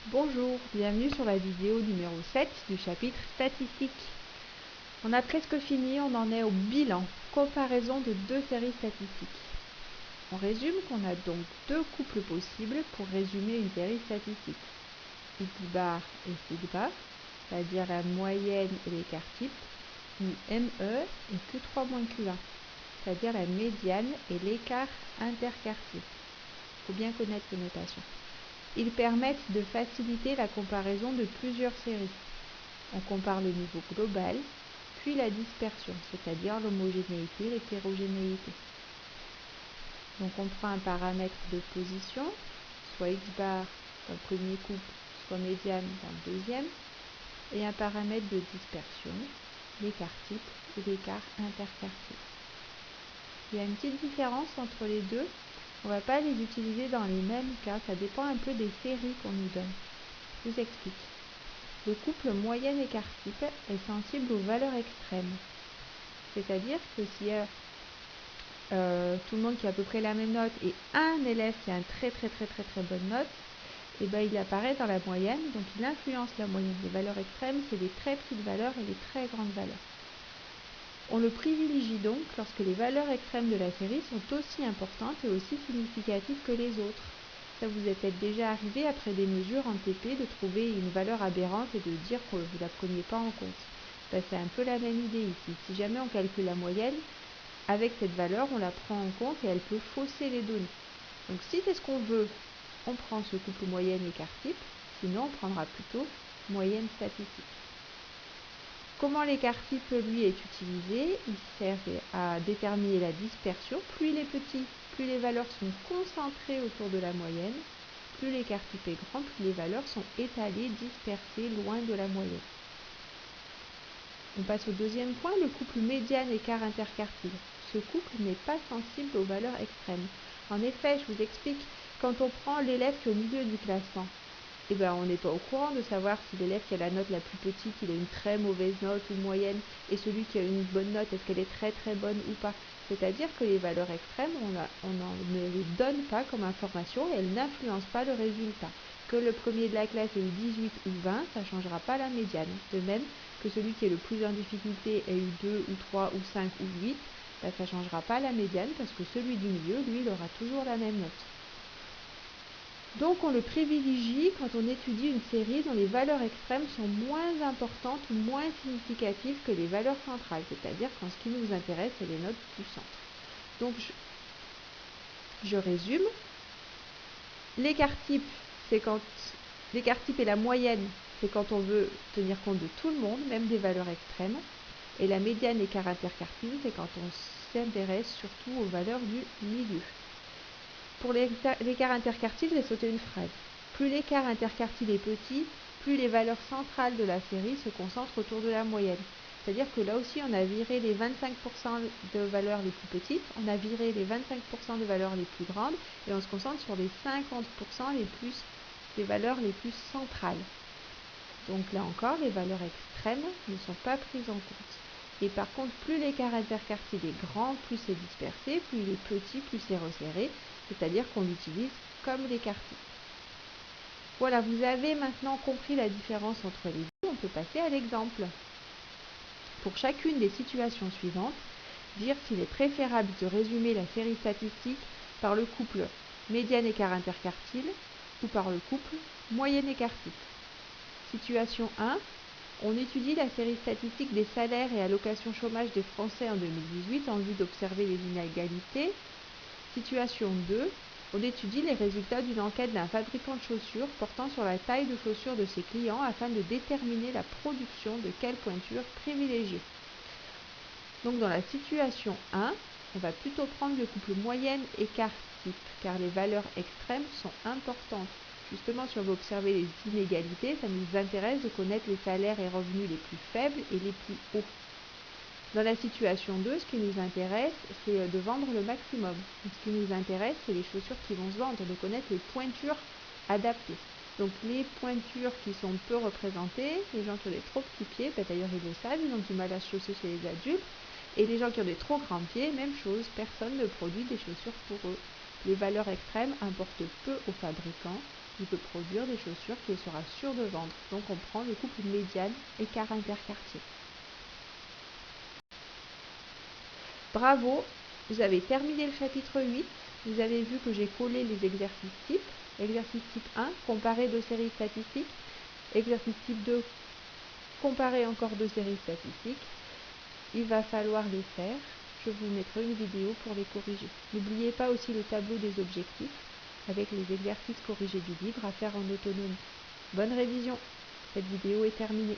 Bonjour, bienvenue sur la vidéo numéro 7 du chapitre statistique. On a presque fini, on en est au bilan, comparaison de deux séries statistiques. On résume qu'on a donc deux couples possibles pour résumer une série statistique. X bar et sigma, c'est-à-dire la moyenne et l'écart type, ou ME et Q3 moins Q1, c'est-à-dire la médiane et l'écart interquartile. Il faut bien connaître ces notations. Ils permettent de faciliter la comparaison de plusieurs séries. On compare le niveau global, puis la dispersion, c'est-à-dire l'homogénéité et l'hétérogénéité. Donc on prend un paramètre de position, soit x bar dans le premier couple, soit médiane dans le deuxième, et un paramètre de dispersion, l'écart type et l'écart interquartile. Il y a une petite différence entre les deux. On ne va pas les utiliser dans les mêmes cas, ça dépend un peu des séries qu'on nous donne. Je vous explique. Le couple moyenne-écart type est sensible aux valeurs extrêmes. C'est-à-dire que s'il y a tout le monde qui a à peu près la même note et un élève qui a une très bonne note, et ben il apparaît dans la moyenne, donc il influence la moyenne. Les valeurs extrêmes, c'est les très petites valeurs et les très grandes valeurs. On le privilégie donc lorsque les valeurs extrêmes de la série sont aussi importantes et aussi significatives que les autres. Ça vous est peut-être déjà arrivé après des mesures en TP de trouver une valeur aberrante et de dire que vous ne la preniez pas en compte. Ben, c'est un peu la même idée ici. Si jamais on calcule la moyenne, avec cette valeur, on la prend en compte et elle peut fausser les données. Donc si c'est ce qu'on veut, on prend ce couple moyenne-écart type, sinon on prendra plutôt moyenne statistique. Comment l'écart type, lui, est utilisé? Il sert à déterminer la dispersion. Plus il est petit, plus les valeurs sont concentrées autour de la moyenne. Plus l'écart type est grand, plus les valeurs sont étalées, dispersées, loin de la moyenne. On passe au deuxième point, le couple médiane-écart interquartile. Ce couple n'est pas sensible aux valeurs extrêmes. En effet, je vous explique, quand on prend l'élève qui est au milieu du classement, eh ben, on n'est pas au courant de savoir si l'élève qui a la note la plus petite, il a une très mauvaise note ou moyenne, et celui qui a une bonne note, est-ce qu'elle est très bonne ou pas. C'est-à-dire que les valeurs extrêmes, on ne les donne pas comme information et elles n'influencent pas le résultat. Que le premier de la classe ait eu 18 ou 20, ça ne changera pas la médiane. De même que celui qui est le plus en difficulté ait eu 2 ou 3 ou 5 ou 8, ben, ça ne changera pas la médiane parce que celui du milieu, lui, il aura toujours la même note. Donc on le privilégie quand on étudie une série dont les valeurs extrêmes sont moins importantes ou moins significatives que les valeurs centrales, c'est-à-dire quand ce qui nous intéresse, c'est les notes du centre. Donc je résume. L'écart type, c'est quand l'écart type et la moyenne, c'est quand on veut tenir compte de tout le monde, même des valeurs extrêmes. Et la médiane écart interquartile, c'est quand on s'intéresse surtout aux valeurs du milieu. Pour l'écart interquartile, j'ai sauté une phrase. Plus l'écart interquartile est petit, plus les valeurs centrales de la série se concentrent autour de la moyenne. C'est-à-dire que là aussi, on a viré les 25% de valeurs les plus petites, on a viré les 25% de valeurs les plus grandes, et on se concentre sur les 50% des valeurs les plus centrales. Donc là encore, les valeurs extrêmes ne sont pas prises en compte. Et par contre, plus l'écart interquartile est grand, plus c'est dispersé, plus il est petit, plus c'est resserré, c'est-à-dire qu'on l'utilise comme l'écart type. Voilà, vous avez maintenant compris la différence entre les deux, on peut passer à l'exemple. Pour chacune des situations suivantes, dire s'il est préférable de résumer la série statistique par le couple médiane écart interquartile ou par le couple moyenne écart type. Situation 1. On étudie la série statistique des salaires et allocations chômage des Français en 2018 en vue d'observer les inégalités. Situation 2. On étudie les résultats d'une enquête d'un fabricant de chaussures portant sur la taille de chaussures de ses clients afin de déterminer la production de quelle pointure privilégier. Donc dans la situation 1, on va plutôt prendre le couple moyenne-écart type car les valeurs extrêmes sont importantes. Justement, si on veut observer les inégalités, ça nous intéresse de connaître les salaires et revenus les plus faibles et les plus hauts. Dans la situation 2, ce qui nous intéresse, c'est de vendre le maximum. Donc, ce qui nous intéresse, c'est les chaussures qui vont se vendre, de connaître les pointures adaptées. Donc les pointures qui sont peu représentées, les gens qui ont des trop petits pieds, d'ailleurs ils le savent, ils ont du mal à se chausser chez les adultes. Et les gens qui ont des trop grands pieds, même chose, personne ne produit des chaussures pour eux. Les valeurs extrêmes importent peu au fabricant. Il peut produire des chaussures qu'il sera sûr de vendre. Donc on prend le couple médiane écart interquartier. Bravo, vous avez terminé le chapitre 8. Vous avez vu que j'ai collé les exercices types. Exercice type 1, comparer deux séries statistiques. Exercice type 2, comparer encore deux séries statistiques. Il va falloir les faire. Je vous mettrai une vidéo pour les corriger. N'oubliez pas aussi le tableau des objectifs avec les exercices corrigés du livre à faire en autonomie. Bonne révision. Cette vidéo est terminée.